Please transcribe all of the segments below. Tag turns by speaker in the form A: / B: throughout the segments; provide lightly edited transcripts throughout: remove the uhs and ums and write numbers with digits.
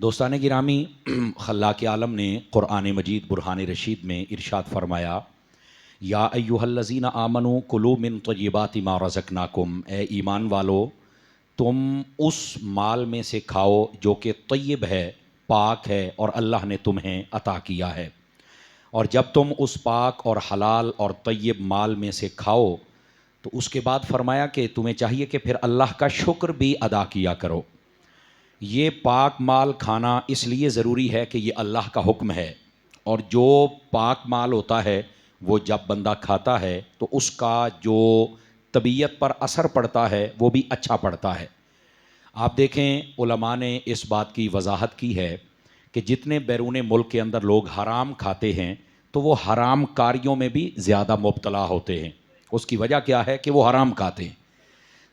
A: दोस्तान गिरामी, खल्लाक़ आलम ने क़ुरआन मजीद बुरहान रशीद में इरशाद फरमाया, या अय्युहल्लज़ीना आमनू कुलू मिन तय्यिबाति मा रज़क़नाकुम, ए ईमान वालो तुम उस माल में से खाओ जो कि तय्यब है, पाक है और अल्लाह ने तुम्हें अता किया है। और जब तुम उस पाक और हलाल और तय्यब माल में से खाओ तो उसके बाद फरमाया कि तुम्हें चाहिए कि फिर अल्लाह का शुक्र भी अदा किया करो। ये पाक माल खाना इसलिए ज़रूरी है कि ये अल्लाह का हुक्म है, और जो पाक माल होता है वो जब बंदा खाता है तो उसका जो तबीयत पर असर पड़ता है वो भी अच्छा पड़ता है। आप देखें, उलमा ने इस बात की वजाहत की है कि जितने बैरून मुल्क के अंदर लोग हराम खाते हैं तो वो हराम कारियों में भी ज़्यादा मुब्तला होते हैं। उसकी वजह क्या है कि वो हराम खाते हैं।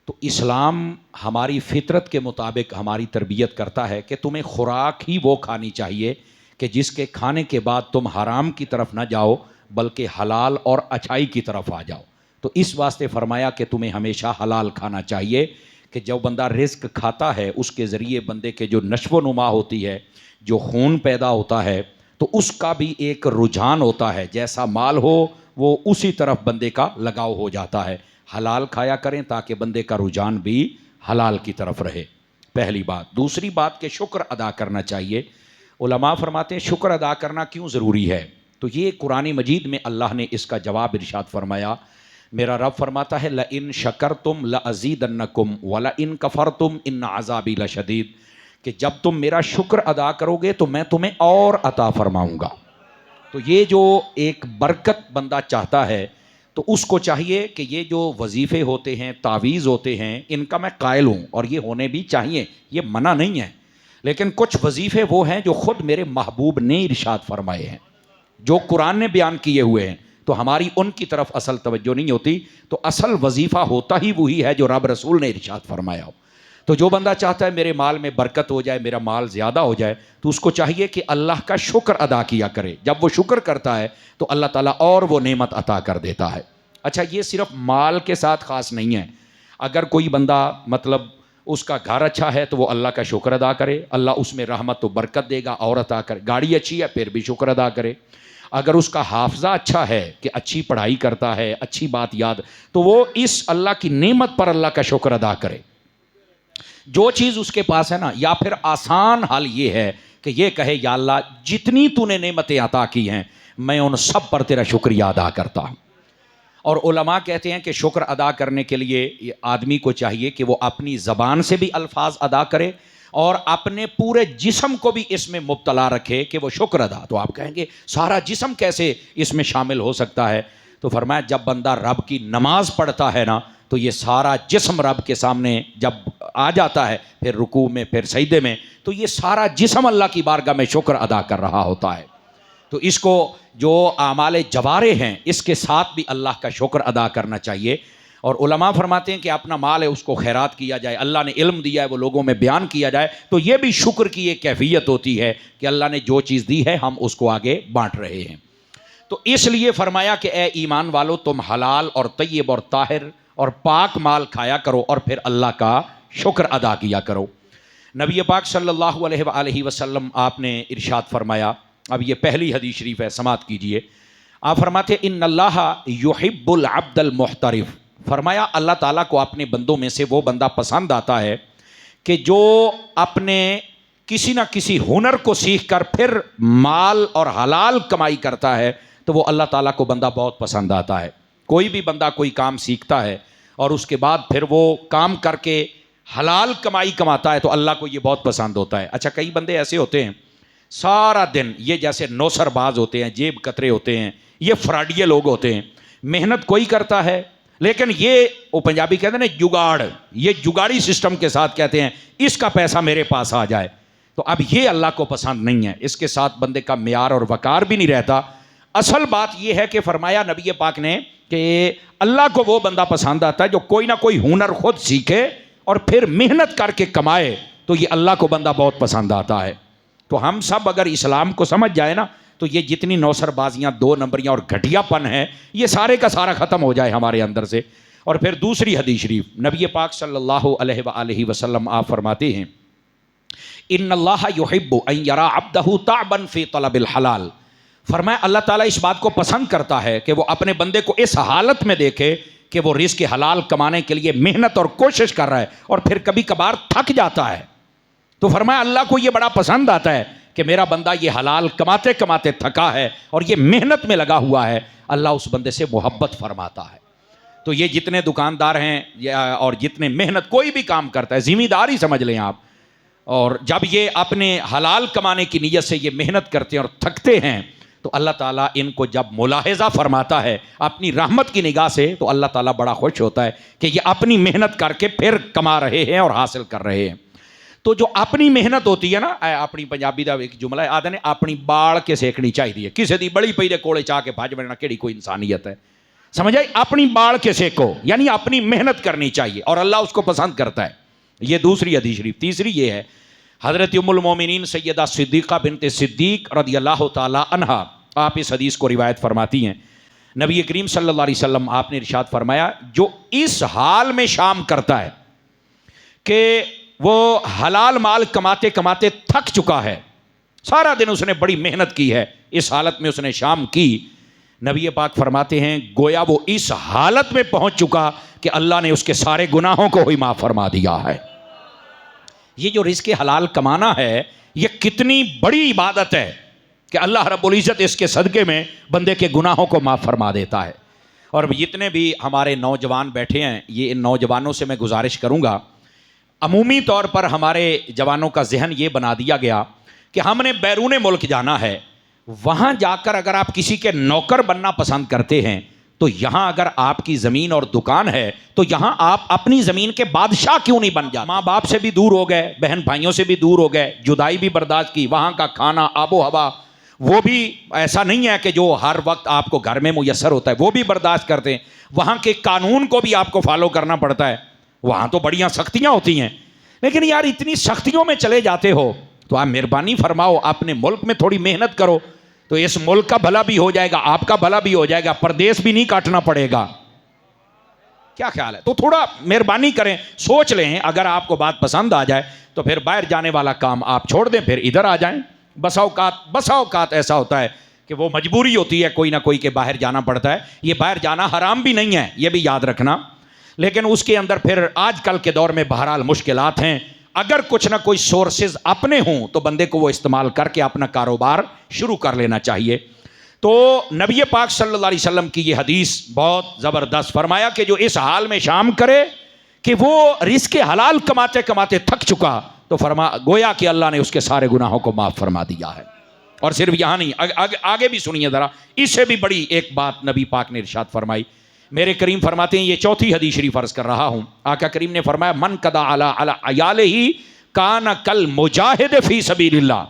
A: तो इस्लाम हमारी फितरत के मुताबिक हमारी तरबियत करता है कि तुम्हें खुराक ही वो खानी चाहिए कि जिसके खाने के बाद तुम हराम की तरफ ना जाओ बल्कि हलाल और अच्छाई की तरफ आ जाओ। तो इस वास्ते फरमाया कि तुम्हें हमेशा हलाल खाना चाहिए कि जब बंदा रिज़्क खाता है उसके ज़रिए बंदे के जो नश्व नुमा होती है, जो खून पैदा होता है, तो उसका भी एक रुझान होता है। जैसा माल हो वो उसी तरफ बंदे का लगाव हो जाता है। हलाल खाया करें ताकि बंदे का रुझान भी हलाल की तरफ रहे, पहली बात। दूसरी बात कि शुक्र अदा करना चाहिए। उलमा फरमाते हैं शुक्र अदा करना क्यों ज़रूरी है, तो ये कुरान मजीद में अल्लाह ने इसका जवाब इरशाद फरमाया। मेरा रब फरमाता है, ल इन शकरतुम ल अज़ीदन्नकुम व ल इन कफ़रतुम इन अज़ाबी लशदीद, कि जब तुम मेरा शुक्र अदा करोगे तो मैं तुम्हें और अता फरमाऊँगा। तो ये जो एक बरकत बंदा चाहता है तो उसको चाहिए कि ये जो वजीफ़े होते हैं, तावीज़ होते हैं, इनका मैं कायल हूँ और ये होने भी चाहिए, ये मना नहीं है। लेकिन कुछ वजीफ़े वो हैं जो ख़ुद मेरे महबूब ने इरशाद फरमाए हैं, जो कुरान ने बयान किए हुए हैं, तो हमारी उनकी तरफ असल तवज्जो नहीं होती। तो असल वजीफ़ा होता ही वही है जो रब रसूल ने इरशाद फरमाया हो। तो जो बंदा चाहता है मेरे माल में बरकत हो जाए, मेरा माल ज़्यादा हो जाए, तो उसको चाहिए कि अल्लाह का शुक्र अदा किया करे। जब वो शुक्र करता है तो अल्लाह ताला और वो नेमत अता कर देता है। अच्छा, ये सिर्फ माल के साथ ख़ास नहीं है। अगर कोई बंदा मतलब उसका घर अच्छा है तो वो अल्लाह का शुक्र अदा करे, अल्लाह उसमें रहमत तो बरकत देगा और अता करे। गाड़ी अच्छी है फिर भी शुक्र अदा करे। अगर उसका हाफजा अच्छा है कि अच्छी पढ़ाई करता है, अच्छी बात याद, तो वो इस अल्लाह की नेमत पर अल्लाह का शुक्र अदा करे। जो चीज़ उसके पास है ना, या फिर आसान हल ये है कि ये कहे, या अल्लाह जितनी तूने नेमतें अता की हैं मैं उन सब पर तेरा शुक्रिया अदा करता हूँ। और उलमा कहते हैं कि शुक्र अदा करने के लिए आदमी को चाहिए कि वो अपनी ज़बान से भी अल्फाज अदा करे और अपने पूरे जिस्म को भी इसमें मुब्तला रखे कि वो शुक्र अदा। तो आप कहेंगे सारा जिस्म कैसे इसमें शामिल हो सकता है, तो फरमाया जब बंदा रब की नमाज पढ़ता है ना तो ये सारा जिस्म रब के सामने जब आ जाता है, फिर रुकू में फिर सजदे में, तो ये सारा जिस्म अल्लाह की बारगाह में शुक्र अदा कर रहा होता है। तो इसको जो आमाले जवारे हैं इसके साथ भी अल्लाह का शुक्र अदा करना चाहिए। और उलमा फरमाते हैं कि अपना माल है उसको खैरात किया जाए, अल्लाह ने इल्म दिया है वो लोगों में बयान किया जाए, तो ये भी शुक्र की एक कैफियत होती है कि अल्लाह ने जो चीज़ दी है हम उसको आगे बांट रहे हैं। तो इसलिए फरमाया कि ए ईमान वालो तुम हलाल और तय्यब और ताहिर और पाक माल खाया करो और फिर अल्लाह का शुक्र अदा किया करो। नबी पाक सल्लल्लाहु अलैहि वसल्लम आपने इरशाद फरमाया, अब ये पहली हदीस शरीफ है, समात कीजिए। आप फरमाते इन्नल्लाह युहिब्बुल अब्दल मुहतरिफ, फरमाया अल्लाह ताला को अपने बंदों में से वो बंदा पसंद आता है कि जो अपने किसी ना किसी हुनर को सीख कर फिर माल और हलाल कमाई करता है, तो वो अल्लाह ताला को बंदा बहुत पसंद आता है। कोई भी बंदा कोई काम सीखता है और उसके बाद फिर वो काम करके हलाल कमाई कमाता है तो अल्लाह को ये बहुत पसंद होता है। अच्छा, कई बंदे ऐसे होते हैं सारा दिन, ये जैसे नौसरबाज होते हैं, जेब कतरे होते हैं, ये फ्राडिये लोग होते हैं, मेहनत कोई करता है लेकिन ये वो पंजाबी कहते हैं ना जुगाड़, ये जुगाड़ी सिस्टम के साथ कहते हैं इसका पैसा मेरे पास आ जाए। तो अब ये अल्लाह को पसंद नहीं है, इसके साथ बंदे का म्यार और वकार भी नहीं रहता। असल बात यह है कि फरमाया नबी पाक ने कि अल्लाह को वो बंदा पसंद आता है जो कोई ना कोई हुनर खुद सीखे और फिर मेहनत करके कमाए, तो ये अल्लाह को बंदा बहुत पसंद आता है। तो हम सब अगर इस्लाम को समझ जाए ना तो ये जितनी नौसरबाजियाँ, दो नंबरियाँ और घटियापन है, ये सारे का सारा ख़त्म हो जाए हमारे अंदर से। और फिर दूसरी हदीस शरीफ, नबी पाक सल्लल्लाहु अलैहि वसल्लम आप फरमाते हैं इन्नल्लाह युहिब्बु अन यरा अब्दहु ताबन फी तलबिल हलाल। फरमाया अल्लाह ताला इस बात को पसंद करता है कि वो अपने बंदे को इस हालत में देखे कि वो रिज़्क़ हलाल कमाने के लिए मेहनत और कोशिश कर रहा है और फिर कभी कभार थक जाता है। तो फरमाया अल्लाह को ये बड़ा पसंद आता है कि मेरा बंदा ये हलाल कमाते कमाते थका है और ये मेहनत में लगा हुआ है। अल्लाह उस बंदे से मोहब्बत फरमाता है। तो ये जितने दुकानदार हैं और जितने मेहनत कोई भी काम करता है, ज़िम्मेदारी समझ लें आप, और जब ये अपने हलाल कमाने की नीयत से ये मेहनत करते हैं और थकते हैं तो अल्लाह ताला इनको जब मुलाहिज़ा फरमाता है अपनी रहमत की निगाह से, तो अल्लाह ताला बड़ा खुश होता है कि ये अपनी मेहनत करके फिर कमा रहे हैं और हासिल कर रहे हैं। तो जो अपनी मेहनत होती है ना, अपनी पंजाबी का एक जुमला आदे ने अपनी बाल के सेकनी चाहिए, किसी की बड़ी पई दे कोले चाह के भज बनना केड़ी कोई इंसानियत है, समझ आई? अपनी बाल के सेको, यानी अपनी मेहनत करनी चाहिए और अल्लाह उसको पसंद करता है। ये दूसरी हदीस शरीफ। तीसरी ये है, हज़रत उम्मुल मोमिनीन सैयदा सिद्दीक़ा बिन्त सिद्दीक़ रज़ियल्लाहु ताला अन्हा, आप इस हदीस को रिवायत फरमाती हैं, नबी करीम सल्लल्लाहु अलैहि वसल्लम आपने इरशाद फरमाया, जो इस हाल में शाम करता है कि वो हलाल माल कमाते कमाते थक चुका है, सारा दिन उसने बड़ी मेहनत की है, इस हालत में उसने शाम की, नबी पाक फरमाते हैं गोया वो इस हालत में पहुंच चुका कि अल्लाह ने उसके सारे गुनाहों को ही माफ़ फरमा दिया है। ये जो रिज़्क़ हलाल कमाना है ये कितनी बड़ी इबादत है कि अल्लाह रब्बुल इज़्ज़त इसके सदक़े में बंदे के गुनाहों को माफ़ फरमा देता है। और जितने भी हमारे नौजवान बैठे हैं, ये इन नौजवानों से मैं गुजारिश करूँगा, अमूमी तौर पर हमारे जवानों का जहन ये बना दिया गया कि हमने बैरून मुल्क जाना है, वहाँ जाकर अगर आप किसी के नौकर बनना पसंद करते हैं तो यहाँ अगर आपकी ज़मीन और दुकान है तो यहाँ आप अपनी ज़मीन के बादशाह क्यों नहीं बन जाते? माँ बाप से भी दूर हो गए, बहन भाइयों से भी दूर हो गए, जुदाई भी बर्दाश्त की, वहाँ का खाना आबो हवा वो भी ऐसा नहीं है कि जो हर वक्त आपको घर में मुयस्सर होता है, वो भी बर्दाश्त करते हैं, वहाँ के कानून को भी आपको फॉलो करना पड़ता है, वहाँ तो बढ़िया सख्तियाँ होती हैं। लेकिन यार इतनी सख्तियों में चले जाते हो तो आप मेहरबानी फरमाओ, अपने मुल्क में थोड़ी मेहनत करो तो इस मुल्क का भला भी हो जाएगा, आपका भला भी हो जाएगा, परदेश भी नहीं काटना पड़ेगा। क्या ख्याल है? तो थोड़ा मेहरबानी करें, सोच लें, अगर आपको बात पसंद आ जाए तो फिर बाहर जाने वाला काम आप छोड़ दें, फिर इधर आ जाएं। बसा औकात ऐसा होता है कि वो मजबूरी होती है कोई ना कोई के बाहर जाना पड़ता है। ये बाहर जाना हराम भी नहीं है, ये भी याद रखना, लेकिन उसके अंदर फिर आजकल के दौर में बहरहाल मुश्किलात हैं। अगर कुछ ना कोई सोर्सेज अपने हों तो बंदे को वो इस्तेमाल करके अपना कारोबार शुरू कर लेना चाहिए। तो नबी पाक सल्लल्लाहु अलैहि वसल्लम की ये हदीस बहुत ज़बरदस्त, फरमाया कि जो इस हाल में शाम करे कि वो रिज़्क़ हलाल कमाते कमाते थक चुका, तो गोया कि अल्लाह ने उसके सारे गुनाहों को माफ़ फरमा दिया है। और सिर्फ यहाँ नहीं, आगे भी सुनिए ज़रा, इससे भी बड़ी एक बात नबी पाक ने इरशाद फरमाई। मेरे करीम फरमाते हैं, ये चौथी हदीस शरीफ अर्ज़ कर रहा हूँ, आका करीम ने फरमाया, मन कदा अला अयालिही कान कल मुजाहिद फ़ी सबीलिल्लाह।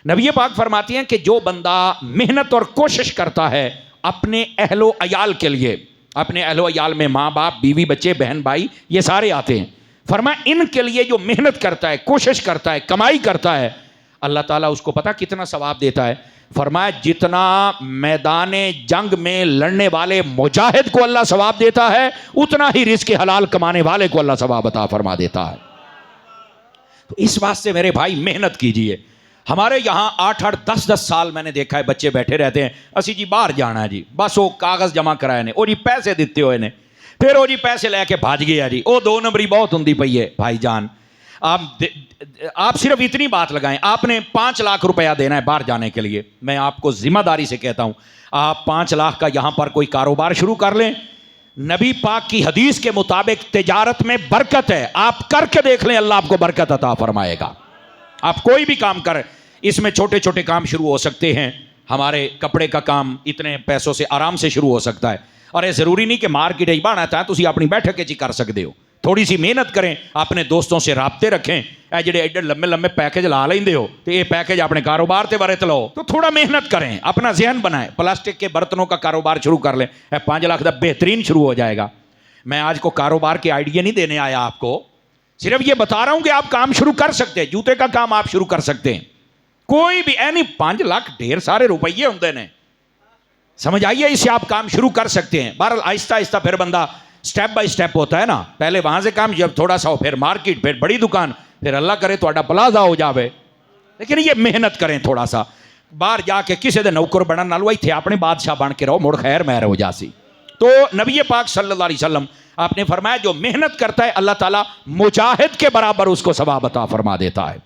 A: नबी पाक फरमाती हैं कि जो बंदा मेहनत और कोशिश करता है अपने अहलो अयाल के लिए, अपने अहलो अयाल में माँ बाप, बीवी, बच्चे, बहन भाई, ये सारे आते हैं, फरमाया इनके लिए जो मेहनत करता है, कोशिश करता है, कमाई करता है, अल्लाह ताला उसको पता कितना सवाब देता है? फरमाया जितना मैदान जंग में लड़ने वाले मुजाहिद को अल्लाह सवाब देता है, उतना ही रिज़्क़ हलाल कमाने वाले को अल्लाह सवाब अता फरमा देता है। तो इस वास्ते मेरे भाई मेहनत कीजिए। हमारे यहाँ 8-8, 10-10 साल मैंने देखा है बच्चे बैठे रहते हैं, असी जी बाहर जाना है जी, बस वो कागज़ जमा कराए ने, ओ जी पैसे दिते हुए ने, फिर वो जी पैसे लैके भाज गया जी, वो 2 नंबरी बहुत होंगी पई है। भाईजान आप सिर्फ इतनी बात लगाएं, आपने 5 लाख रुपया देना है बाहर जाने के लिए, मैं आपको जिम्मेदारी से कहता हूं, आप 5 लाख का यहां पर कोई कारोबार शुरू कर लें। नबी पाक की हदीस के मुताबिक तिजारत में बरकत है, आप करके देख लें, अल्लाह आपको बरकत अता फरमाएगा। आप कोई भी काम करें, इसमें छोटे छोटे काम शुरू हो सकते हैं। हमारे कपड़े का काम इतने पैसों से आराम से शुरू हो सकता है, और ये ज़रूरी नहीं कि मार्केट ही बना था, तुम अपनी बैठक च कर सकते हो। थोड़ी सी मेहनत करें, अपने दोस्तों से राब्ते रखें, ए जेडे एडे लम्बे लम्बे पैकेज ला लेंदे हो तो ये पैकेज अपने कारोबार से वरत लो। तो थोड़ा मेहनत करें, अपना जहन बनाएं, प्लास्टिक के बर्तनों का कारोबार शुरू कर लें, 5 लाख का बेहतरीन शुरू हो जाएगा। मैं आज को कारोबार के आइडिया नहीं देने आया आपको, सिर्फ ये बता रहा हूं कि आप काम शुरू कर सकते हैं, जूते का काम आप शुरू कर सकते हैं, कोई भी नहीं, 5 लाख ढेर सारे रुपये होंगे ने, समझ आइए, इससे आप काम शुरू कर सकते हैं। बहरहाल आहिस्ता आहिस्ता फिर बंदा स्टेप बाय स्टेप होता है ना, पहले वहां से काम, जब थोड़ा सा हो फिर मार्केट, फिर बड़ी दुकान, फिर अल्लाह करे थोड़ा पलाजा हो जावे, लेकिन ये मेहनत करें थोड़ा सा, बाहर जाके किसी दे नौकर बनने नालों इत्थे अपने बादशाह बन के रहो, मुड़ खैर महर हो जासी। तो नबी पाक सल्लल्लाहु अलैहि वसल्लम आपने फरमाया जो मेहनत करता है अल्लाह ताला मुजाहिद के बराबर उसको सवाब अता फरमा देता है।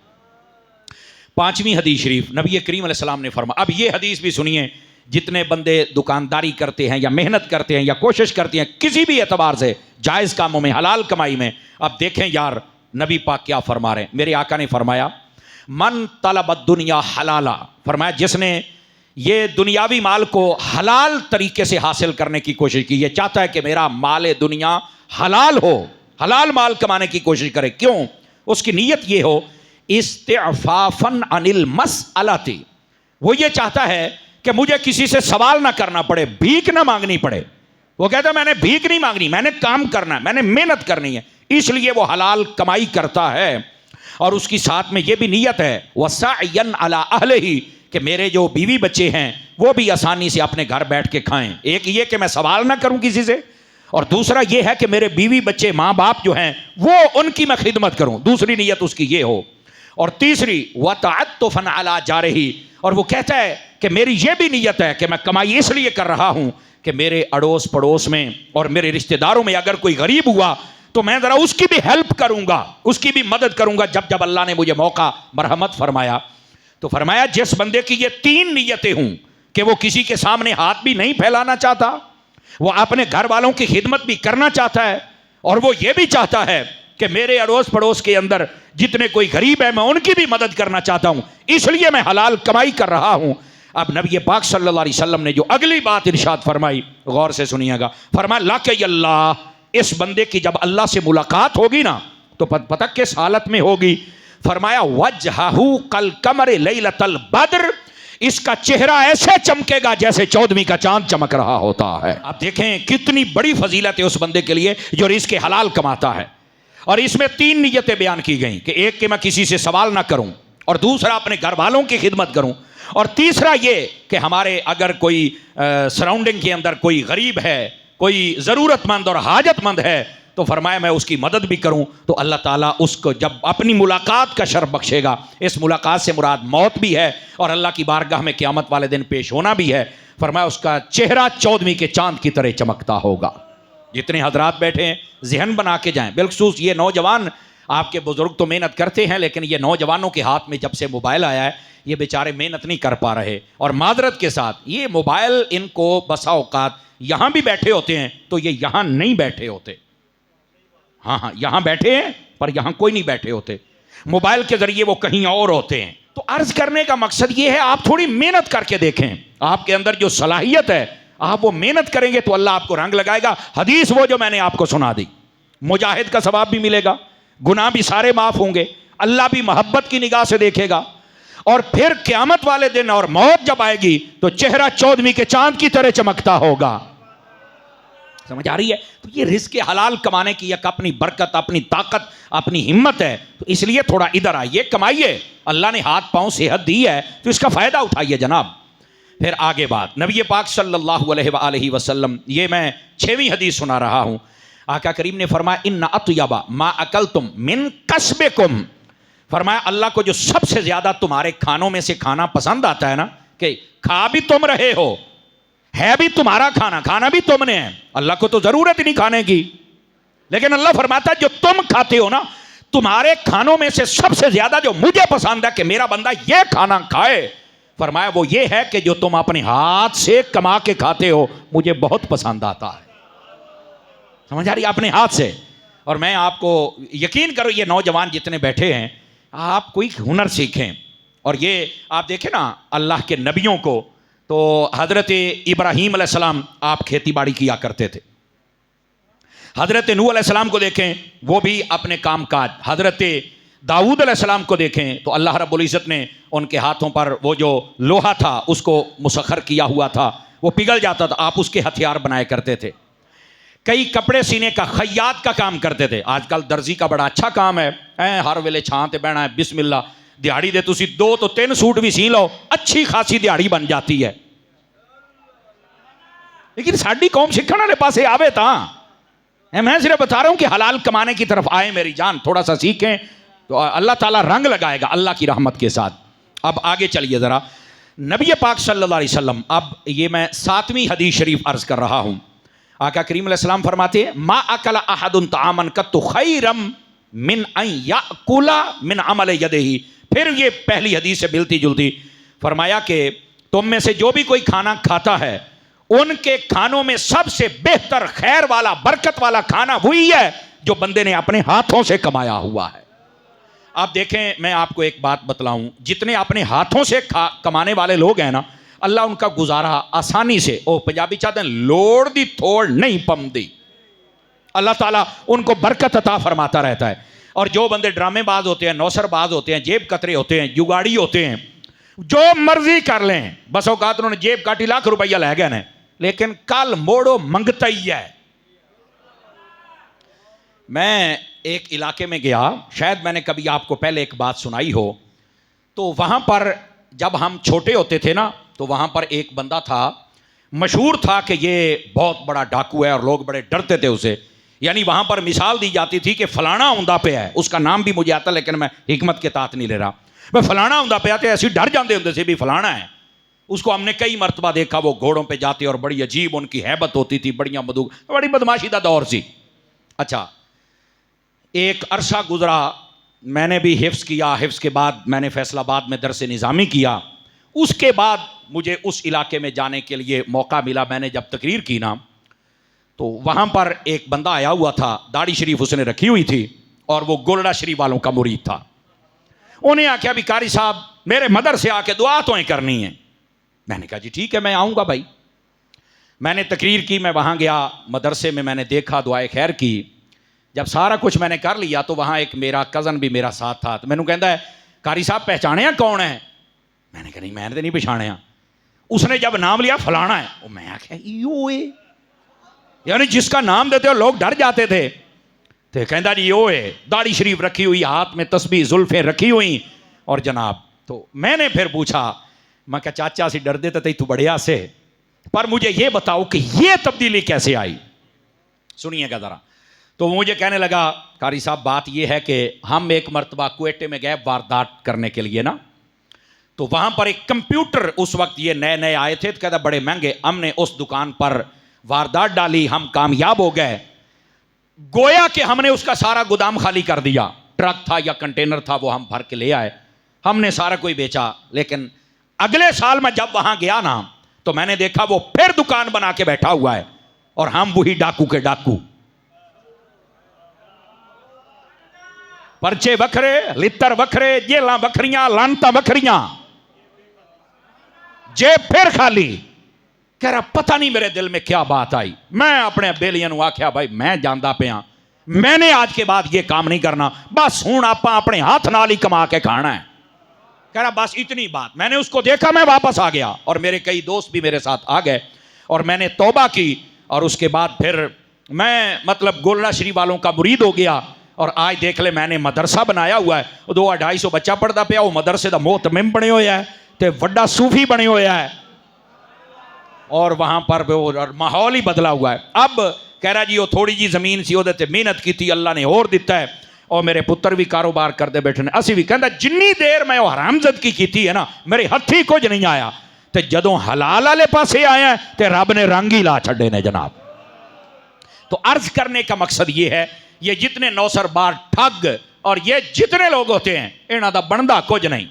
A: पांचवीं हदीस शरीफ नबी करीम अलैहि सलाम ने फरमाया, अब ये हदीस भी सुनिए, जितने बंदे दुकानदारी करते हैं या मेहनत करते हैं या कोशिश करते हैं किसी भी एतबार से जायज़ कामों में, हलाल कमाई में, अब देखें यार नबी पाक क्या फरमा रहे हैं। मेरे आका ने फरमाया मन तलब दुनिया हलाला, फरमाया जिसने ये दुनियावी माल को हलाल तरीके से हासिल करने की कोशिश की, ये चाहता है कि मेरा माल दुनिया हलाल हो, हलाल माल कमाने की कोशिश करे। क्यों? उसकी नीयत ये हो इस्तिअफाफन अनिल मसअलती, वो ये चाहता है कि मुझे किसी से सवाल ना करना पड़े, भीख ना मांगनी पड़े। वो कहता है मैंने भीख नहीं मांगनी, मैंने काम करना है, मैंने मेहनत करनी है, इसलिए वो हलाल कमाई करता है। और उसकी साथ में ये भी नीयत है वसायन अला अहलिही, कि मेरे जो बीवी बच्चे हैं वो भी आसानी से अपने घर बैठ के खाएं। एक ये कि मैं सवाल ना करूं किसी से, और दूसरा ये है कि मेरे बीवी बच्चे माँ बाप जो हैं वो उनकी मैं खिदमत करूं, दूसरी नीयत उसकी ये हो। और तीसरी वतअत्तुफन अला जारिही, और वो कहता है कि मेरी ये भी नीयत है कि मैं कमाई इसलिए कर रहा हूं कि मेरे अड़ोस पड़ोस में और मेरे रिश्तेदारों में अगर कोई गरीब हुआ तो मैं ज़रा उसकी भी हेल्प करूंगा, उसकी भी मदद करूंगा। जब जब अल्लाह ने मुझे मौका मरहमत फरमाया, तो फरमाया जिस बंदे की ये तीन नीयतें हों कि वो किसी के सामने हाथ भी नहीं फैलाना चाहता, वो अपने घर वालों की खिदमत भी करना चाहता है, और वो ये भी चाहता है कि मेरे अड़ोस पड़ोस के अंदर जितने कोई गरीब है मैं उनकी भी मदद करना चाहता हूं, इसलिए मैं हलाल कमाई कर रहा हूं। अब नबी पाक सल्लल्लाहु अलैहि वसल्लम ने जो अगली बात इरशाद फरमाई, गौर से सुनिएगा। फरमाया लाके अल्लाह, इस बंदे की जब अल्लाह से मुलाकात होगी ना तो पता किस हालत में होगी। फरमाया वजहहू कल कमर लैलतल बद्र, इसका चेहरा ऐसे चमकेगा जैसे 14वीं का चांद चमक रहा होता है। आप देखें कितनी बड़ी फजीलत है उस बंदे के लिए जो रिज़्क़ हलाल कमाता है। और इसमें तीन नीयतें बयान की गई कि एक कि मैं किसी से सवाल ना करूं, और दूसरा अपने घर वालों की खिदमत करूं, और तीसरा ये कि हमारे अगर कोई सराउंडिंग के अंदर कोई गरीब है, कोई ज़रूरतमंद और हाजतमंद है, तो फरमाया मैं उसकी मदद भी करूं, तो अल्लाह ताला उसको जब अपनी मुलाकात का शर्फ बख्शेगा। इस मुलाकात से मुराद मौत भी है और अल्लाह की बारगाह में क़यामत वाले दिन पेश होना भी है। फरमाया उसका चेहरा 14वीं के चांद की तरह चमकता होगा। जितने हजरात बैठे हैं जहन बना के जाएं, बिलखसूस ये नौजवान, आपके बुजुर्ग तो मेहनत करते हैं, लेकिन ये नौजवानों के हाथ में जब से मोबाइल आया है ये बेचारे मेहनत नहीं कर पा रहे, और माजरत के साथ ये मोबाइल इनको बसा औकात यहाँ भी बैठे होते हैं तो ये यहाँ नहीं बैठे होते। हाँ, यहाँ बैठे हैं पर यहाँ कोई नहीं बैठे होते, मोबाइल के जरिए वो कहीं और होते हैं। तो अर्ज करने का मकसद ये है आप थोड़ी मेहनत करके देखें, आपके अंदर जो सलाहियत है आप वो मेहनत करेंगे तो अल्लाह आपको रंग लगाएगा। हदीस वो जो मैंने आपको सुना दी, मुजाहिद का सवाब भी मिलेगा, गुनाह भी सारे माफ होंगे, अल्लाह भी मोहब्बत की निगाह से देखेगा, और फिर क़यामत वाले दिन और मौत जब आएगी तो चेहरा 14वीं के चांद की तरह चमकता होगा। समझ आ रही है? तो ये रिज़्क़ हलाल कमाने की एक अपनी बरकत, अपनी ताकत, अपनी हिम्मत है। तो इसलिए थोड़ा इधर आइए, कमाइए, अल्लाह ने हाथ पांव सेहत दी है तो इसका फ़ायदा उठाइए जनाब। फिर आगे बात, नबी पाक सल्लल्लाहु अलैहि वसल्लम, ये मैं 6वीं हदीस सुना रहा हूँ। आका करीम ने फरमाया इन्ना अतयबा मा अकलतुम मिन कसबिकुम, फरमाया अल्लाह को जो सबसे ज़्यादा तुम्हारे खानों में से खाना पसंद आता है ना, कि खा भी तुम रहे हो, है भी तुम्हारा खाना, खाना भी तुमने है, अल्लाह को तो ज़रूरत ही नहीं खाने की, लेकिन अल्लाह फरमाता है जो तुम खाते हो ना, तुम्हारे खानों में से सबसे ज़्यादा जो मुझे पसंद है कि मेरा बंदा ये खाना खाए, फरमाया वो ये है कि जो तुम अपने हाथ से कमा के खाते हो, मुझे बहुत पसंद आता है। समझ आ रही? अपने हाथ से। और मैं आपको यकीन करो, ये नौजवान जितने बैठे हैं आप कोई हुनर सीखें। और ये आप देखें ना अल्लाह के नबियों को, तो हज़रत इब्राहीम अलैहिस्सलाम आप खेती बाड़ी किया करते थे, हज़रत नूह अलैहिस्सलाम को देखें वो भी अपने काम काज, हज़रत दाऊद अलैहिस्सलाम को देखें तो अल्लाह रब्बुल इज़्ज़त ने उनके हाथों पर वो जो लोहा था उसको मुसख्खर किया हुआ था, वो पिघल जाता था, आप उसके हथियार बनाया करते थे। कई कपड़े सीने का, खैयात का काम करते थे। आजकल दर्जी का बड़ा अच्छा काम है, हर वेले छां ते बहना है, बिस्मिल्ला दिहाड़ी दे तुसी 2 तो 3 सूट भी सी लो, अच्छी खासी दिहाड़ी बन जाती है। लेकिन साडी कौम सीखने वाले पासे आवे ता, मैं सिर्फ बता रहा हूं कि हलाल कमाने की तरफ आए मेरी जान, थोड़ा सा सीखें, तो अल्लाह ताला रंग लगाएगा अल्लाह की रहमत के साथ। अब आगे चलिए ज़रा, नबी पाक सल्लल्लाहु अलैहि वसल्लम, अब ये मैं 7वीं हदीस शरीफ अर्ज़ कर रहा हूँ। आका करीम अलैहिस्सलाम फरमाते हैं, मा अकला अहदुन तामन कत्तु खैरम मिन अन याकुला मिन अमल यदिही। फिर ये पहली हदीस से मिलती जुलती, फरमाया कि तुम में से जो भी कोई खाना खाता है, उनके खानों में सबसे बेहतर खैर वाला बरकत वाला खाना वही है जो बंदे ने अपने हाथों से कमाया हुआ है। आप देखें, मैं आपको एक बात बतलाऊं, जितने अपने हाथों से कमाने वाले लोग हैं ना, अल्लाह उनका गुजारा आसानी से, ओ पंजाबी चाहते हैं लोड़ दी थोड़ नहीं पमदी, अल्लाह ताला उनको बरकत अता फरमाता रहता है। और जो बंदे ड्रामेबाज होते हैं, नौसरबाज होते हैं, जेब कतरे होते हैं, जुगाड़ी होते हैं, जो मर्जी कर लें, बस औकात उन्होंने जेब काटी, लाख रुपया लै गए ने, लेकिन कल मोड़ो मंगता ही है। मैं एक इलाके में गया, शायद मैंने कभी आपको पहले एक बात सुनाई हो, तो वहाँ पर जब हम छोटे होते थे ना, तो वहाँ पर एक बंदा था, मशहूर था कि ये बहुत बड़ा डाकू है और लोग बड़े डरते थे उसे। यानी वहाँ पर मिसाल दी जाती थी कि फलाना उंदा पे है, उसका नाम भी मुझे आता लेकिन मैं हिकमत के तात नहीं ले रहा, मैं फलाना उंदा पे आते ऐसे डर जाते होंगे से भी फलाना है। उसको हमने कई मरतबा देखा, वो घोड़ों पे जाते और बड़ी अजीब उनकी हैबत होती थी, बढ़िया बदूक, बड़ी बदमाशी का दौर सी। अच्छा, एक अरसा गुजरा, मैंने भी हिफ्स किया, हिफ्स के बाद मैंने फैसलाबाद में दरस निज़ामी किया। उसके बाद मुझे उस इलाके में जाने के लिए मौका मिला। मैंने जब तकरीर की ना, तो वहाँ पर एक बंदा आया हुआ था, दाढ़ी शरीफ उसने रखी हुई थी और वो गोलड़ा शरीफ वालों का मुरीद था। उन्हें आख्या भी कारी साहब मेरे मदर से आके दुआ तो करनी है। मैंने कहा जी ठीक है, मैं आऊँगा भाई। मैंने तकरीर की, मैं वहाँ गया, मदरसे में मैंने देखा, दुआए खैर की। जब सारा कुछ मैंने कर लिया तो वहाँ एक मेरा कज़न भी मेरा साथ था। तो मैंने कहता है कारी साहब पहचाने कौन है? मैंने कहा नहीं मैंने तो नहीं पहचाने। उसने जब नाम लिया फलाना है, वो मैं आख्या यो है, यानी जिसका नाम देते हो लोग डर जाते थे। तो कहता जी यो है, दाढ़ी शरीफ रखी हुई, हाथ में तस्बीह जुल्फें रखी हुई, और जनाब। तो मैंने फिर पूछा, मैं क्या चाचा से डर देते थे तू बढ़िया से, पर मुझे ये बताओ कि ये तब्दीली कैसे आई, सुनिएगा ज़रा। तो मुझे कहने लगा कारी साहब बात यह है कि हम एक मरतबा क्वेटे में गए वारदात करने के लिए ना, तो वहाँ पर एक कंप्यूटर, उस वक्त ये नए नए आए थे, तो कहता बड़े महंगे, हमने उस दुकान पर वारदात डाली, हम कामयाब हो गए। गोया कि हमने उसका सारा गोदाम खाली कर दिया, ट्रक था या कंटेनर था वो हम भर के ले आए, हमने सारा कोई बेचा। लेकिन अगले साल मैं जब वहाँ गया ना, तो मैंने देखा वो फिर दुकान बना के बैठा हुआ है और हम वही डाकू के डाकू, परचे वखरे, लितर वखरे, जेलां वखरियां, लानता वखरियां, जेब फिर खाली। कह रहा पता नहीं मेरे दिल में क्या बात आई, मैं अपने बेलियां नूं आख्या भाई मैं जानदा पिया, मैंने आज के बाद ये काम नहीं करना, बस हुण आपां अपने हाथ नाल ही कमा के खाना है। कह रहा बस इतनी बात। मैंने उसको देखा, मैं वापस आ गया और मेरे कई दोस्त भी मेरे साथ आ गए और मैंने तौबा की। और उसके बाद फिर मैं मतलब गोलड़ा शरीफ वालों का मुरीद हो गया। और आज देख ले मैंने मदरसा बनाया हुआ है, 200-250 बच्चा पढ़ता पिया, वो मदरसे का मोहतमिम बने हुए है, तो वड्डा सूफी बने हुए है, और वहाँ पर माहौल ही बदला हुआ है। अब कह रहा जी वो थोड़ी जी जमीन सी वो मेहनत की थी, अल्लाह ने और दिता है, और मेरे पुत्र भी कारोबार करते बैठे ने, असी भी कहता जिन्नी देर मैं वो हरामजदगी की है ना, मेरे हथी कुछ नहीं आया, तो जदों हलाल वाले पासे आया तो रब ने रंग ही ला छड़े ने जनाब। तो अर्ज करने का मकसद ये है, ये जितने नौसरबार ठग और ये जितने लोग होते हैं, इन्हां दा बनदा कुछ नहीं।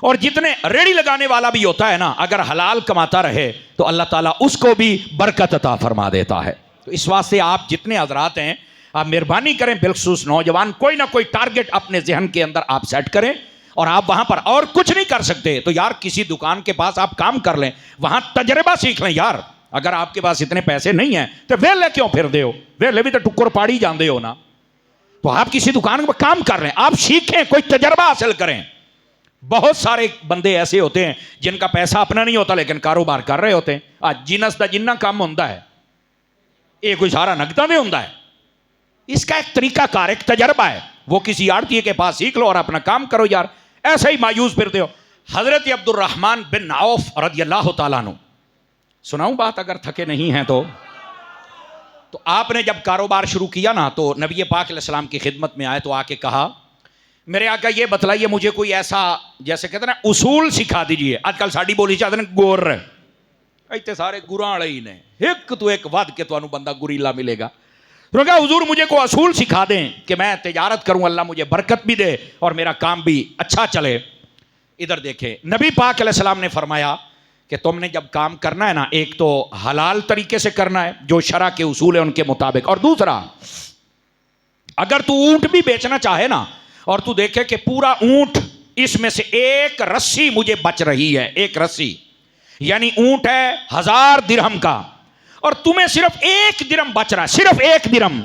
A: और जितने रेड़ी लगाने वाला भी होता है ना, अगर हलाल कमाता रहे तो अल्लाह ताला उसको भी बरकत अता फरमा देता है। तो इस वास्ते आप जितने हजरात हैं, आप मेहरबानी करें, बिलखुसूस नौजवान, कोई ना कोई टारगेट अपने जहन के अंदर आप सेट करें। और आप वहां पर और कुछ नहीं कर सकते तो यार किसी दुकान के पास आप काम कर लें, वहां तजर्बा सीख लें। यार अगर आपके पास इतने पैसे नहीं हैं तो वेले क्यों फिर दे हो, वेले भी तो टुक्कर पाड़ी जाते हो ना, तो आप किसी दुकान पर काम कर लें, आप सीखें, कोई तजर्बा हासिल करें। बहुत सारे बंदे ऐसे होते हैं जिनका पैसा अपना नहीं होता लेकिन कारोबार कर रहे होते हैं। आज जिनस का जिन्ना काम होता है ये कोई सारा नगदा में होता है, इसका एक तरीका कार, एक तजर्बा है, वो किसी आड़ती के पास सीख लो और अपना काम करो। यार ऐसे ही मायूस फिरते हो। हजरत अब्दुर्रहमान बिन औफ रज़ियल्लाहु ताला अन्हु, सुनाऊं बात अगर थके नहीं हैं तो आपने जब कारोबार शुरू किया ना, तो नबी पाक अलैहि सलाम की खिदमत में आए तो आके कहा मेरे आका ये बतलाइए मुझे कोई ऐसा, जैसे कहते हैं ना, उसूल सिखा दीजिए। आजकल साड़ी बोली चाहते हैं गुर, इतने सारे गुरां वाले ही ने, एक तो एक वध के तुहानू बंदा गुरीला मिलेगा। तो कहा हुजूर मुझे को असूल सिखा दें कि मैं तिजारत करूं, अल्लाह मुझे बरकत भी दे और मेरा काम भी अच्छा चले। इधर देखें, नबी पाक अलैहिस्सलाम ने फरमाया कि तुमने जब काम करना है ना, एक तो हलाल तरीके से करना है जो शरा के उसूल है उनके मुताबिक, और दूसरा अगर तू ऊंट भी बेचना चाहे ना और तू देखे कि पूरा ऊंट, इसमें से एक रस्सी मुझे बच रही है, एक रस्सी, यानी ऊंट है 1000 दिरहम का और तुम्हें सिर्फ 1 दिरहम बच रहा है, सिर्फ 1 दिरहम,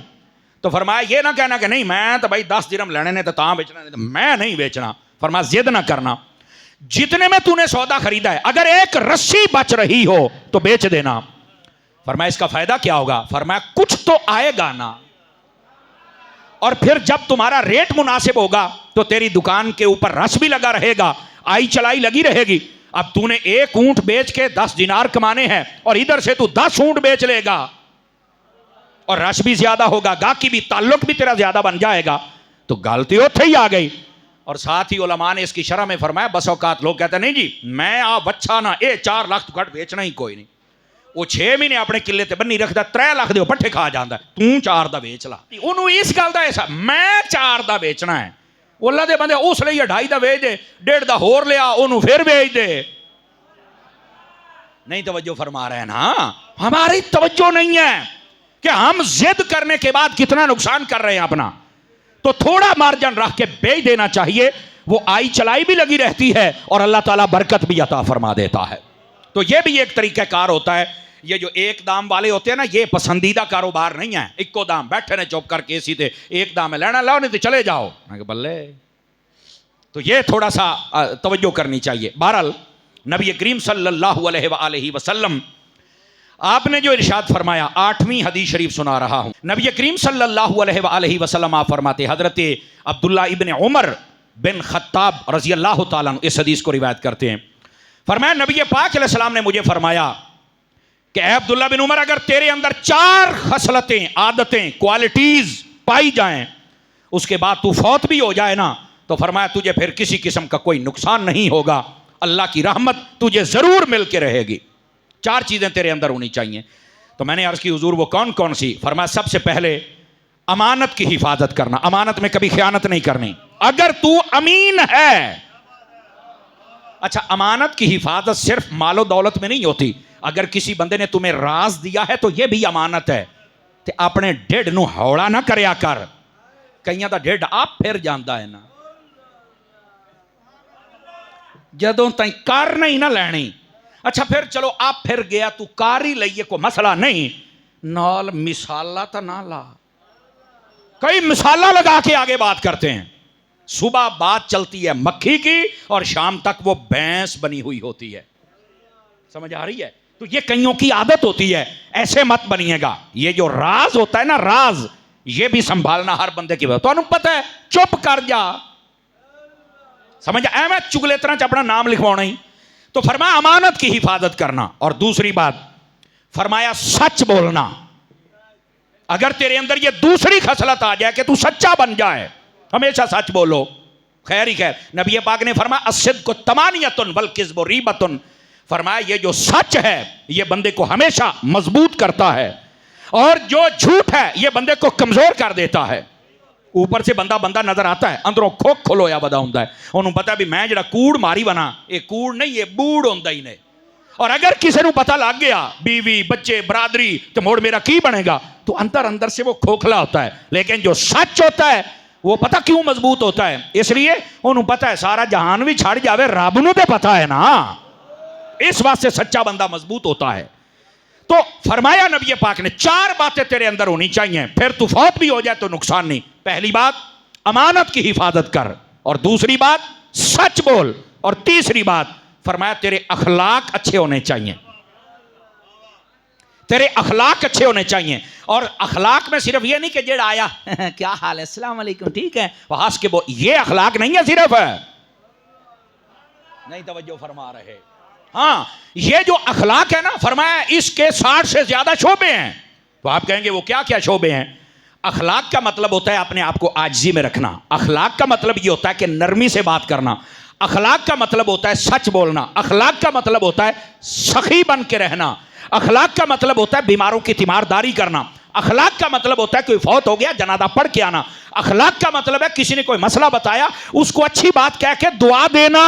A: तो फरमाया ये ना कहना कि नहीं मैं तो भाई 10 दिरहम लेने ने तो तां बेचना, नहीं तो मैं नहीं बेचना। फरमाया जिद ना करना, जितने में तूने सौदा खरीदा है अगर एक रस्सी बच रही हो तो बेच देना। फरमाया इसका फायदा क्या होगा? फरमाया कुछ तो आएगा ना, और फिर जब तुम्हारा रेट मुनासिब होगा तो तेरी दुकान के ऊपर रस भी लगा रहेगा, आई चलाई लगी रहेगी। अब तूने एक ऊंट बेच के 10 दिनार कमाने हैं और इधर से तू 10 ऊंट बेच लेगा और रश भी ज्यादा होगा, गाकी भी, ताल्लुक भी तेरा ज्यादा बन जाएगा, तो गलती उत्थे ही आ गई। और साथ ही उलमा ने इसकी शरह में फरमाया, बस औकात लोग कहते नहीं जी मैं आप अच्छा ना, 4 लाख तो घट बेचना ही कोई नहीं, वो 6 महीने अपने किले ते बन्नी रखता, 3 लाख दे पट्ठे खा जाता, तू 4 दा बेच ला। उन्होंने इस गल का ऐसा मैं 4 दा बेचना है, अल्लाह दे बंदे उस लिए 2.5 दा बेच दे, 1.5 दा होर लिया उन्होंने फिर बेच दे। नहीं तवज्जो फरमा रहे हैं ना, हमारी तवज्जो नहीं है कि हम जिद करने के बाद कितना नुकसान कर रहे हैं अपना, तो थोड़ा मार्जिन रख के बेच देना चाहिए, वो आई चलाई भी लगी रहती है और अल्लाह ताला बरकत भी अता फरमा देता है। तो ये भी एक तरीका कार होता है। ये जो एक दाम वाले होते हैं ना, ये पसंदीदा कारोबार नहीं है, इक्को दाम बैठे ने चुप करके इसी थे, एक दाम है लेना लाओ नहीं तो चले जाओ, मैं कहा बल्ले। तो ये थोड़ा सा तवज्जो करनी चाहिए। बहरहाल नबी करीम सल्लल्लाहु अलैहि वसल्लम आपने जो इरशाद फरमाया, 8वीं हदीस शरीफ सुना रहा हूं। नबी करीम सल्लल्लाहु अलैहि वसल्लम आप फरमाते, हजरत अब्दुल्ला इब्न उमर बिन खत्ताब रजी अल्लाह ताला अन्हु इस हदीस को रिवायत करते हैं, फरमाया नबी पाक अलैहिस्सलाम ने मुझे फरमाया कि अब्दुल्ला बिन उमर अगर तेरे अंदर 4 खसलतें, आदतें, क्वालिटीज पाई जाएं, उसके बाद तू फौत भी हो जाए ना, तो फरमाया तुझे फिर किसी किस्म का कोई नुकसान नहीं होगा, अल्लाह की रहमत तुझे जरूर मिल के रहेगी। 4 चीजें तेरे अंदर होनी चाहिए। तो मैंने अर्ज की हुजूर वो कौन कौन सी? फरमाया सबसे पहले अमानत की हिफाजत करना, अमानत में कभी खयानत नहीं करनी। अगर तू अमीन है, अच्छा अमानत की हिफाजत सिर्फ मालो दौलत में नहीं होती, अगर किसी बंदे ने तुम्हें राज दिया है तो यह भी अमानत है, ते अपने ढिड नूं हौला ना करया कर, कईयां दा ढिड आप फिर जाता है ना, जदों ताईं कर नहीं ना लैनी, अच्छा फिर चलो आप फिर गया तू कार ही लईए, कोई मसला नहीं, नाल मिसाला तो ना ला। कई मिसाला लगा के आगे बात करते हैं, सुबह बात चलती है मक्खी की और शाम तक वो भैंस बनी हुई होती है, समझ आ रही है? तो ये कईयों की आदत होती है, ऐसे मत बनिएगा। ये जो राज होता है ना, राज, ये भी संभालना हर बंदे की बात। तो पता है, चुप कर जा, समझ आया? मैं चुगलेतना च अपना नाम लिखवाना ही। तो फरमाया अमानत की हिफाजत करना, और दूसरी बात फरमाया सच बोलना। अगर तेरे अंदर ये दूसरी खसलत आ जाए कि तू सच्चा बन जाए, हमेशा सच बोलो, खैर ही खैर। नबी पाक ने फरमाया अस्सिद्क़ु तमानियतुन वल किज़्बु रीबतुन, फरमाया ये जो सच है ये बंदे को हमेशा मजबूत करता है, और जो झूठ है ये बंदे को कमजोर कर देता है। ऊपर से बंदा बंदा नजर आता है, अंदरों खोख खोलोया बदा होंदा है, उन्होंने पता भी मैं जरा कूड़ मारी बना, ये कूड़ नहीं ये बूढ़ होंदा ही नहीं। और अगर किसी को पता लग गया, बीवी बच्चे बरादरी, तो मोड़ मेरा की बनेगा, तो अंदर अंदर से वो खोखला होता है। लेकिन जो सच होता है वो पता क्यों मजबूत होता है? इसलिए उन्होंने पता है सारा जहान भी छड़ जावे, रब नूं ते पता है ना, इस वास्ते सच्चा बंदा मजबूत होता है। तो फरमाया नबी पाक ने 4 बातें तेरे अंदर होनी चाहिए, फिर तू फौत भी हो जाए तो नुकसान नहीं। पहली बात अमानत की हिफाजत कर, और दूसरी बात सच बोल, और तीसरी बात फरमाया तेरे अखलाक अच्छे होने चाहिए, तेरे अखलाक अच्छे होने चाहिए। और अखलाक में सिर्फ ये नहीं कि जेड़ा आया क्या हाल है, अस्सलाम वालेकुम, ठीक है, हंस के बोल, ये अखलाक नहीं है सिर्फ, नहीं तवज्जो फरमा रहे। हाँ, ये जो अखलाक है ना, फरमाया इसके 60 से ज्यादा शोबे हैं। तो आप कहेंगे वो क्या क्या शोबे हैं? अखलाक का मतलब होता है अपने आप को आजिज़ी में रखना। अखलाक का मतलब ये होता है कि नरमी से बात करना। अखलाक का मतलब होता है सच बोलना। अखलाक का मतलब होता है सखी बन के रहना। अखलाक का मतलब होता है बीमारों की तीमारदारी करना। अखलाक का मतलब होता है कोई फौत हो गया जनाजा पढ़ के आना। अखलाक का मतलब है किसी ने कोई मसला बताया उसको अच्छी बात कह के दुआ देना।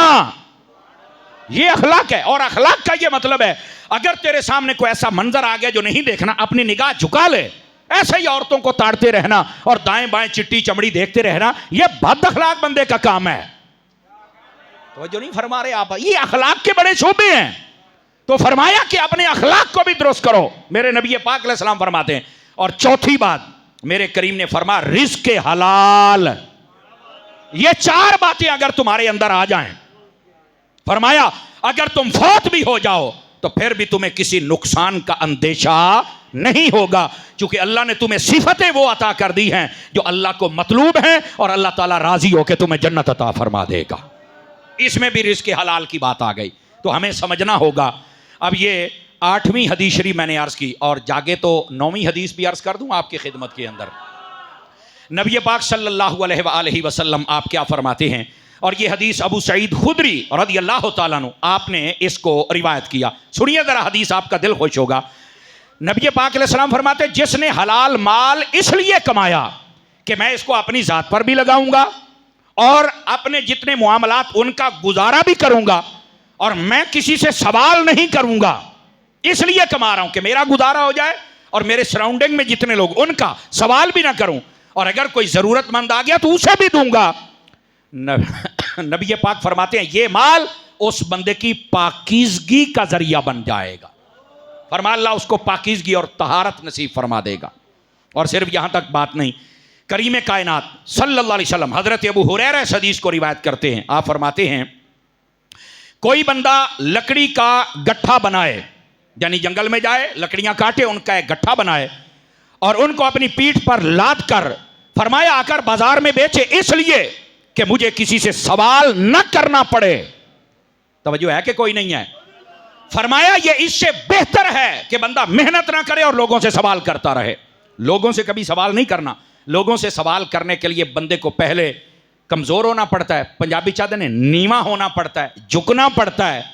A: ये अखलाक है। और अखलाक का ये मतलब है अगर तेरे सामने कोई ऐसा मंजर आ गया जो नहीं देखना, अपनी निगाह झुका ले। ऐसे ही औरतों को ताड़ते रहना और दाएं बाएं चिट्टी चमड़ी देखते रहना, यह बद अखलाक बंदे का काम है। तो जो नहीं फरमा रहे आप, ये अखलाक के बड़े शोबे हैं। तो फरमाया कि अपने अखलाक को भी दुरुस्त करो, मेरे नबी पाक अलैहिस्सलाम फरमाते हैं। और चौथी बात मेरे करीम ने फरमा रिज़्क़ के हलाल। ये चार बातें अगर तुम्हारे अंदर आ जाएं, फरमाया अगर तुम फौत भी हो जाओ तो फिर भी तुम्हें किसी नुकसान का अंदेशा नहीं होगा, क्योंकि अल्लाह ने तुम्हें सिफतें वो अता कर दी हैं जो अल्लाह को मतलूब हैं और अल्लाह ताला राजी होकर तुम्हें जन्नत अता फरमा देगा। इसमें भी रिज़्क़ हलाल की बात आ गई। तो हमें समझना होगा। अब ये 8वीं हदीस शरीफ मैंने अर्ज की, और जागे तो 9वीं हदीस भी अर्ज कर दूं आपकी खिदमत के अंदर। नबी पाक सल्लल्लाहु अलैहि वसल्लम आप क्या फरमाते हैं, और ये हदीस अबू सईद खुदरी रज़ियल्लाहु ताला अन्हु आपने इसको रिवायत किया। सुनिए जरा हदीस, आपका दिल खुश होगा। नबी पाक अलैहिस्सलाम फरमाते जिसने हलाल माल इसलिए कमाया कि मैं इसको अपनी ज़ात पर भी लगाऊंगा और अपने जितने मुआमलात उनका गुजारा भी करूंगा, और मैं किसी से सवाल नहीं करूंगा, इसलिए कमा रहा हूं कि मेरा गुजारा हो जाए और मेरे सराउंडिंग में जितने लोग उनका सवाल भी ना करूं, और अगर कोई ज़रूरतमंद आ गया तो उसे भी दूंगा। नबी पाक फरमाते हैं ये माल उस बंदे की पाकीज़गी का जरिया बन जाएगा। फरमा अल्लाह उसको पाकीज़गी और तहारत नसीब फरमा देगा। और सिर्फ यहां तक बात नहीं, करीम कायनात सल्लल्लाहु अलैहि वसल्लम हजरत अबू हुरैरा इस हदीस को रिवायत करते हैं। आप फरमाते हैं कोई बंदा लकड़ी का गट्ठा बनाए, यानी जंगल में जाए लकड़ियां काटे, उनका एक गट्ठा बनाए और उनको अपनी पीठ पर लाद कर फरमाया आकर बाजार में बेचे, इसलिए कि मुझे किसी से सवाल न करना पड़े। तवज्जो है कि कोई नहीं है? फरमाया ये इससे बेहतर है कि बंदा मेहनत ना करे और लोगों से सवाल करता रहे। लोगों से कभी सवाल नहीं करना। लोगों से सवाल करने के लिए बंदे को पहले कमजोर होना पड़ता है, पंजाबी चाहते हैं नीवा होना पड़ता है, झुकना पड़ता है,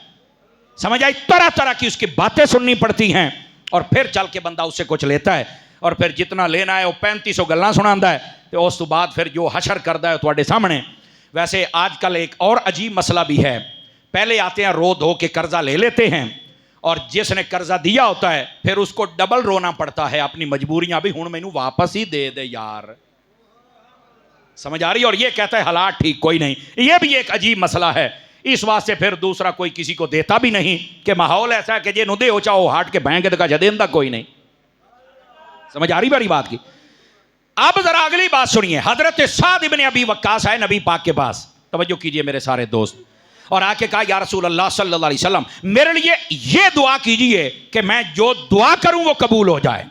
A: समझ आई, तरह तरह की उसकी बातें सुननी पड़ती हैं, और फिर चल के बंदा उससे कुछ लेता है, और फिर जितना लेना है वो 3500 गल्लां सुनाता है, तो उस तो बाद फिर जो हशर करता है तुम्हारे सामने। वैसे आजकल एक और अजीब मसला भी है, पहले आते हैं रो धो के कर्जा ले लेते हैं, और जिसने कर्जा दिया होता है फिर उसको डबल रोना पड़ता है अपनी मजबूरियां भी, हुण मैनू वापस ही दे दे यार, समझ आ रही है? और ये कहता है हालात ठीक कोई नहीं। ये भी एक अजीब मसला है। इस वास्ते फिर दूसरा कोई किसी को देता भी नहीं कि माहौल ऐसा है कि जे नुदे हो चाहो हाट के बैंक का जदेंदा कोई नहीं। समझ आ रही बड़ी बात की? अब जरा अगली बात सुनिए। हजरत साद इब्न अबी वक्कास आए नबी पाक के पास, तवज्जो कीजिए मेरे सारे दोस्त, और आके कहा या रसूल अल्लाह सल्लल्लाहु अलैहि वसल्लम मेरे लिए ये दुआ कीजिए कि मैं जो दुआ करूं वो कबूल हो जाए,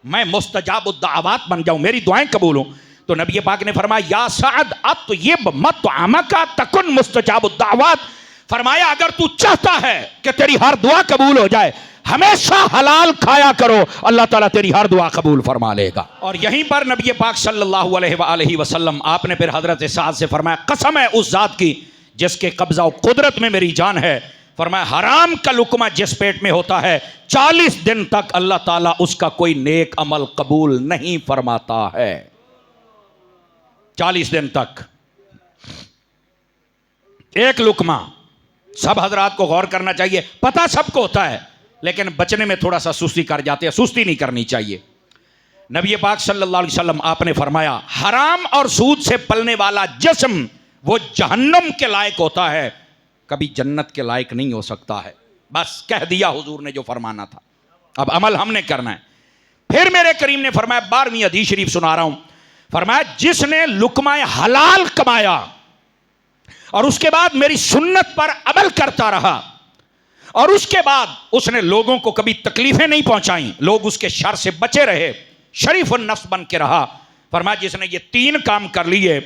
A: मैं मुस्तजाबुद दाअवात बन जाऊं, मेरी दुआएं कबूल हों। तो नबी पाक ने फरमाया या साद अत्यब मतअमका तकुन मुस्तजाबुद दाअवात, फरमाया अगर तू चाहता है कि तेरी हर दुआ कबूल हो जाए, हमेशा हलाल खाया करो, अल्लाह ताला तेरी हर दुआ कबूल फरमा लेगा। और यहीं पर नबी पाक सल्लल्लाहु अलैहि वसल्लम आपने फिर हजरत साद से फरमाया कसम है उस जात की जिसके कब्जा और कुदरत में मेरी जान है, फरमाया हराम का लुकमा जिस पेट में होता है 40 दिन तक अल्लाह ताला उसका कोई नेक अमल कबूल नहीं फरमाता है। 40 दिन तक एक लुकमा। सब हजरात को गौर करना चाहिए, पता सबको होता है लेकिन बचने में थोड़ा सा सुस्ती कर जाते हैं, सुस्ती नहीं करनी चाहिए। नबी पाक सल्लल्लाहु अलैहि वसल्लम आपने फरमाया हराम और सूद से पलने वाला जिस्म वो जहन्नम के लायक होता है, कभी जन्नत के लायक नहीं हो सकता है। बस कह दिया हुजूर ने जो फरमाना था, अब अमल हमने करना है। फिर मेरे करीम ने फरमाया 12वीं हदीस शरीफ सुना रहा हूं, फरमाया जिसने लुकमाए हलाल कमाया और उसके बाद मेरी सुन्नत पर अमल करता रहा और उसके बाद उसने लोगों को कभी तकलीफें नहीं पहुंचाई, लोग उसके शर से बचे रहे, शरीफुन नफ्स बन के रहा, फरमाया जिसने ये 3 काम कर लिए,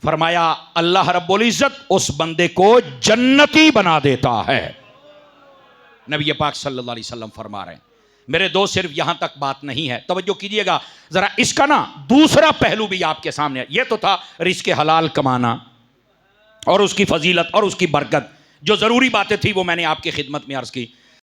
A: फरमाया अल्लाह रब्बुल इज्जत उस बंदे को जन्नती बना देता है। नबी पाक सल्लल्लाहु अलैहि वसल्लम फरमा रहे हैं। मेरे दोस्त, सिर्फ यहां तक बात नहीं है, तवज्जो कीजिएगा जरा, इसका ना दूसरा पहलू भी आपके सामने है। यह तो था रिस्क हलाल कमाना और उसकी फजीलत और उसकी बरकत, जो ज़रूरी बातें थी वो मैंने आपकी खिदमत में अर्ज़ की।